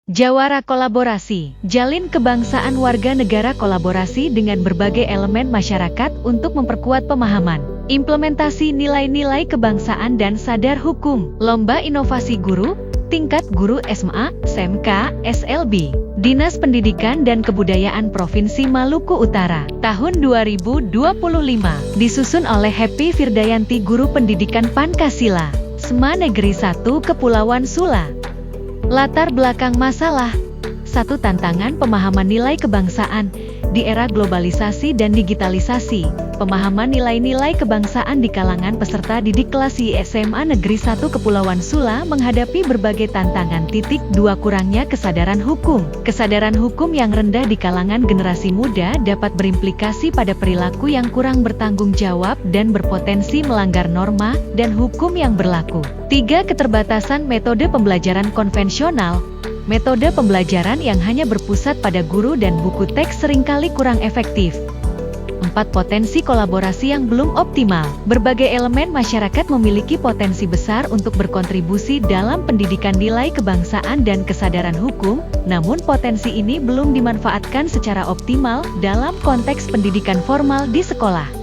Jawara kolaborasi, jalin kebangsaan warga negara kolaborasi dengan berbagai elemen masyarakat untuk memperkuat pemahaman, implementasi nilai-nilai kebangsaan dan sadar hukum. Lomba Inovasi Guru, tingkat guru SMA, SMK, SLB, Dinas Pendidikan dan Kebudayaan Provinsi Maluku Utara, tahun 2025, disusun oleh Happy Firdayanti, Guru Pendidikan Pancasila, SMA Negeri 1 Kepulauan Sula. Latar belakang masalah. 1. Tantangan pemahaman nilai kebangsaan. Di era globalisasi dan digitalisasi, pemahaman nilai-nilai kebangsaan di kalangan peserta didik kelas SMA Negeri 1 Kepulauan Sula menghadapi berbagai tantangan. 2. Kurangnya kesadaran hukum. Kesadaran hukum yang rendah di kalangan generasi muda dapat berimplikasi pada perilaku yang kurang bertanggung jawab dan berpotensi melanggar norma dan hukum yang berlaku. 3. Keterbatasan metode pembelajaran konvensional. Metode pembelajaran yang hanya berpusat pada guru dan buku teks seringkali kurang efektif. 4. Potensi kolaborasi yang belum optimal. Berbagai elemen masyarakat memiliki potensi besar untuk berkontribusi dalam pendidikan nilai kebangsaan dan kesadaran hukum, namun potensi ini belum dimanfaatkan secara optimal dalam konteks pendidikan formal di sekolah.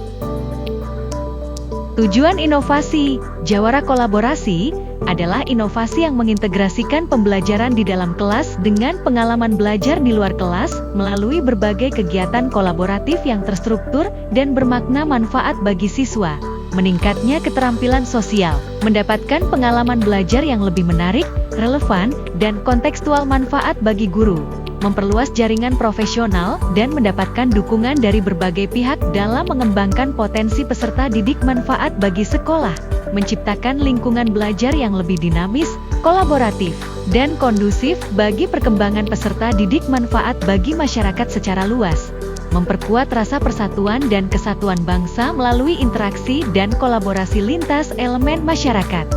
Tujuan inovasi Jawara kolaborasi adalah inovasi yang mengintegrasikan pembelajaran di dalam kelas dengan pengalaman belajar di luar kelas melalui berbagai kegiatan kolaboratif yang terstruktur dan bermakna manfaat bagi siswa. Meningkatnya keterampilan sosial, mendapatkan pengalaman belajar yang lebih menarik, relevan, dan kontekstual, manfaat bagi guru, memperluas jaringan profesional, dan mendapatkan dukungan dari berbagai pihak dalam mengembangkan potensi peserta didik, manfaat bagi sekolah, menciptakan lingkungan belajar yang lebih dinamis, kolaboratif, dan kondusif bagi perkembangan peserta didik, manfaat bagi masyarakat secara luas, memperkuat rasa persatuan dan kesatuan bangsa melalui interaksi dan kolaborasi lintas elemen masyarakat.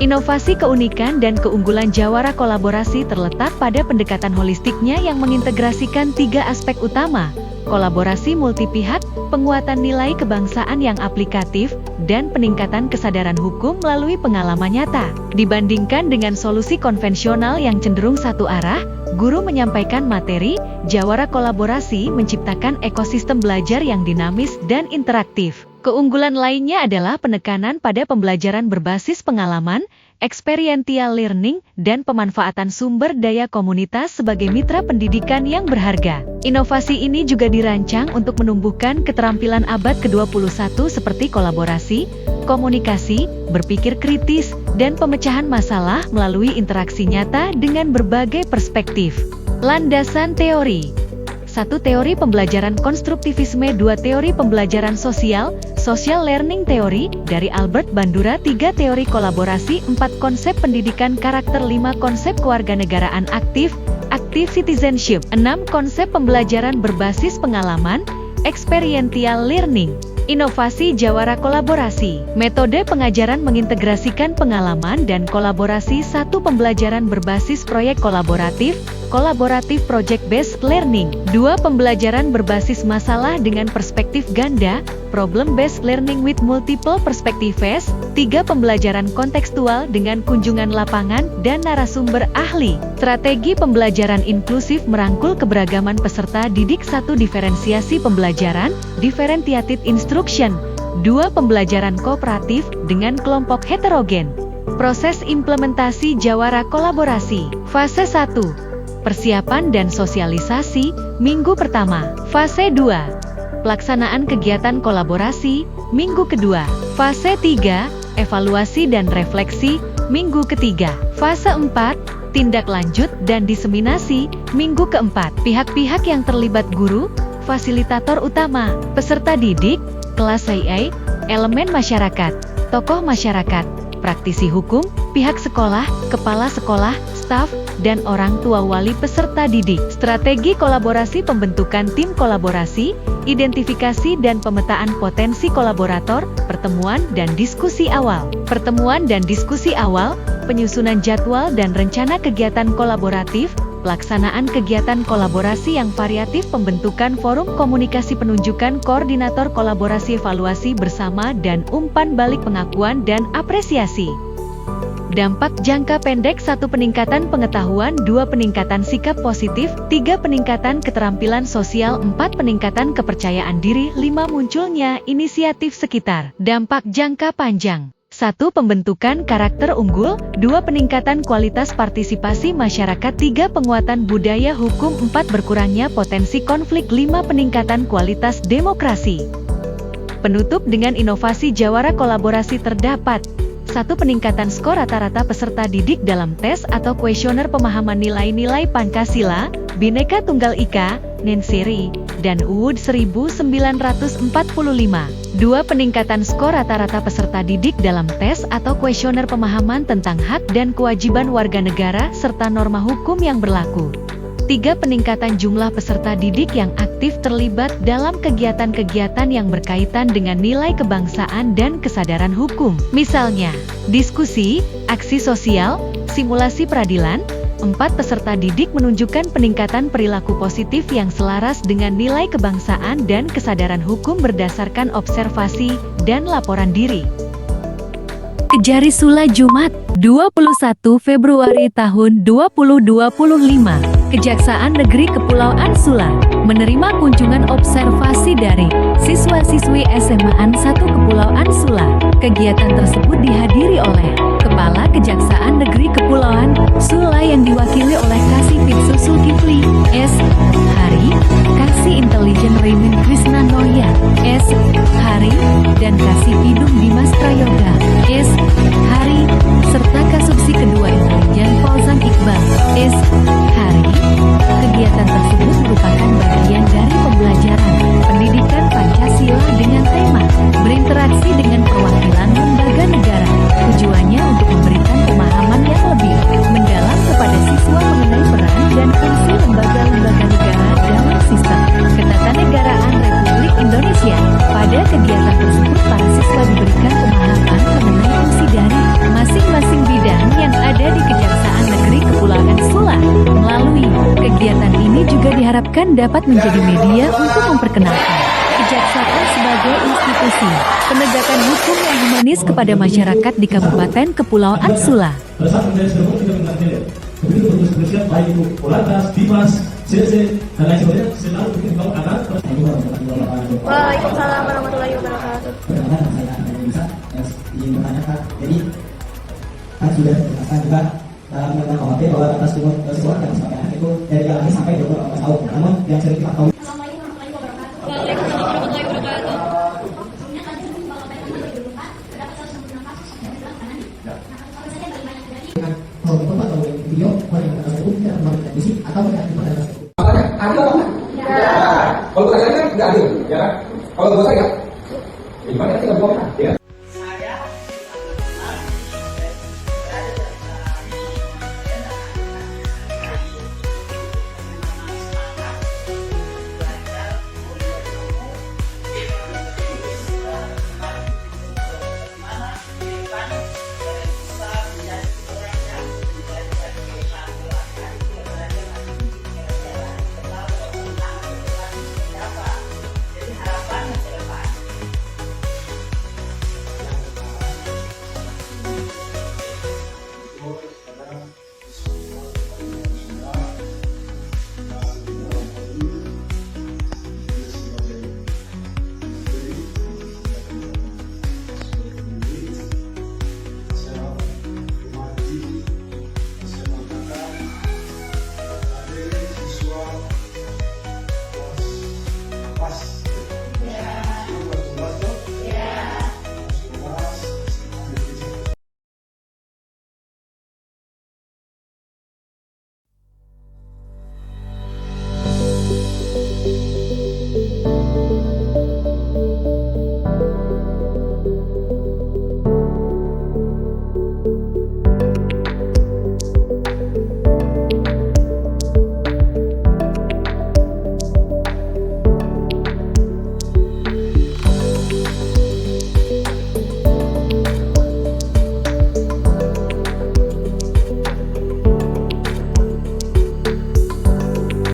Inovasi, keunikan, dan keunggulan Jawara kolaborasi terletak pada pendekatan holistiknya yang mengintegrasikan 3 aspek utama: kolaborasi multi-pihak, penguatan nilai kebangsaan yang aplikatif, dan peningkatan kesadaran hukum melalui pengalaman nyata. Dibandingkan dengan solusi konvensional yang cenderung satu arah, guru menyampaikan materi, Jawara kolaborasi menciptakan ekosistem belajar yang dinamis dan interaktif. Keunggulan lainnya adalah penekanan pada pembelajaran berbasis pengalaman, experiential learning, dan pemanfaatan sumber daya komunitas sebagai mitra pendidikan yang berharga. Inovasi ini juga dirancang untuk menumbuhkan keterampilan abad ke-21 seperti kolaborasi, komunikasi, berpikir kritis, dan pemecahan masalah melalui interaksi nyata dengan berbagai perspektif. Landasan teori. 1. Teori pembelajaran konstruktivisme. 2. Teori pembelajaran sosial, social learning theory, dari Albert Bandura. 3. Teori kolaborasi. 4. Konsep pendidikan karakter. 5. Konsep kewarganegaraan aktif, active citizenship. 6. Konsep pembelajaran berbasis pengalaman, experiential learning. Inovasi Jawara kolaborasi. Metode pengajaran mengintegrasikan pengalaman dan kolaborasi. 1. Pembelajaran berbasis proyek kolaboratif, collaborative project-based learning. 2. Pembelajaran berbasis masalah dengan perspektif ganda, problem-based learning with multiple perspectives. 3. Pembelajaran kontekstual dengan kunjungan lapangan dan narasumber ahli. Strategi pembelajaran inklusif merangkul keberagaman peserta didik. 1. Diferensiasi pembelajaran, differentiated instruction. 2. Pembelajaran kooperatif dengan kelompok heterogen. Proses implementasi Jawara kolaborasi. Fase 1. Persiapan dan sosialisasi, minggu pertama. Fase 2. Pelaksanaan kegiatan kolaborasi, minggu kedua. Fase 3. Evaluasi dan refleksi, minggu ketiga. Fase 4. Tindak lanjut dan diseminasi, minggu keempat. Pihak-pihak yang terlibat: guru, fasilitator utama, peserta didik, kelas IA, elemen masyarakat, tokoh masyarakat, praktisi hukum, pihak sekolah, kepala sekolah, staf, dan orang tua wali peserta didik. Strategi kolaborasi: pembentukan tim kolaborasi, identifikasi dan pemetaan potensi kolaborator, pertemuan dan diskusi awal. Pertemuan dan diskusi awal, penyusunan jadwal dan rencana kegiatan kolaboratif, pelaksanaan kegiatan kolaborasi yang variatif, pembentukan forum komunikasi, penunjukan koordinator kolaborasi, evaluasi bersama dan umpan balik, pengakuan dan apresiasi. Dampak jangka pendek: 1. Peningkatan pengetahuan, 2. Peningkatan sikap positif, 3. Peningkatan keterampilan sosial, 4. Peningkatan kepercayaan diri, 5. Munculnya inisiatif sekitar. Dampak jangka panjang: 1. Pembentukan karakter unggul, 2. Peningkatan kualitas partisipasi masyarakat, 3. Penguatan budaya hukum, 4. Berkurangnya potensi konflik, 5. Peningkatan kualitas demokrasi. Penutup dengan inovasi jawara kolaborasi terdapat: 1. Peningkatan skor rata-rata peserta didik dalam tes atau kuesioner pemahaman nilai-nilai Pancasila, Bhinneka Tunggal Ika, NNCRI, dan UUD 1945. 2. Peningkatan skor rata-rata peserta didik dalam tes atau kuesioner pemahaman tentang hak dan kewajiban warga negara serta norma hukum yang berlaku. 3. Peningkatan jumlah peserta didik yang aktif terlibat dalam kegiatan-kegiatan yang berkaitan dengan nilai kebangsaan dan kesadaran hukum. Misalnya, diskusi, aksi sosial, simulasi peradilan. 4. Peserta didik menunjukkan peningkatan perilaku positif yang selaras dengan nilai kebangsaan dan kesadaran hukum berdasarkan observasi dan laporan diri. Kejari Sula Jumat, 21 Februari tahun 2025. Kejaksaan Negeri Kepulauan Sula menerima kunjungan observasi dari siswa-siswi SMA-an 1 Kepulauan Sula. Kegiatan tersebut dihadiri oleh Kepala Kejaksaan Negeri Kepulauan Sula yang diwakili oleh Kasipit Zulkifli S. Hari, Kasih Intelijen Raymond Krisna Noya S. Hari, dan Kasipidum Dimas Prayoga S. Hari, serta Kasubsi Kedua Intelijen Fauzan Iqbal S. Hari. Kegiatan tersebut merupakan bagian dari pembelajaran pendidikan Pancasila dengan tema berinteraksi dengan perwakilan lembaga negara. Tujuannya untuk memberikan pemahaman yang lebih mendalam kepada siswa mengenai peran dan fungsi lembaga-lembaga negara dalam sistem ketatanegaraan Republik Indonesia. Pada kegiatan tersebut, para siswa diberikan pemahaman mengenai fungsi dari masing-masing bidang yang ada di Kejaksaan Negeri Kepulauan Sula. Melalui kegiatan ini juga diharapkan dapat menjadi media untuk memperkenalkan kejaksaan sebagai institusi penegakan hukum yang humanis kepada masyarakat di Kabupaten Kepulauan Sula. Waalaikumsalam warahmatullahi wabarakatuh. Izin bertanya, jadi kan sudah dijelaskan juga dalam undang-undang KUHP bahwa batas umur seseorang dapat sampai anak itu dari 3 sampai 24 tahun. Namun yang sering kita tahu. Waalaikumsalam warahmatullahi wabarakatuh. Kalau foto atau video, orang yang batas umur tidak memiliki visi atau tidak pada batas umur. Adil apa? Ya. Kalau bukan saya kan nggak adil, ya. Kalau bukan saya, gimana kita buat? Ya.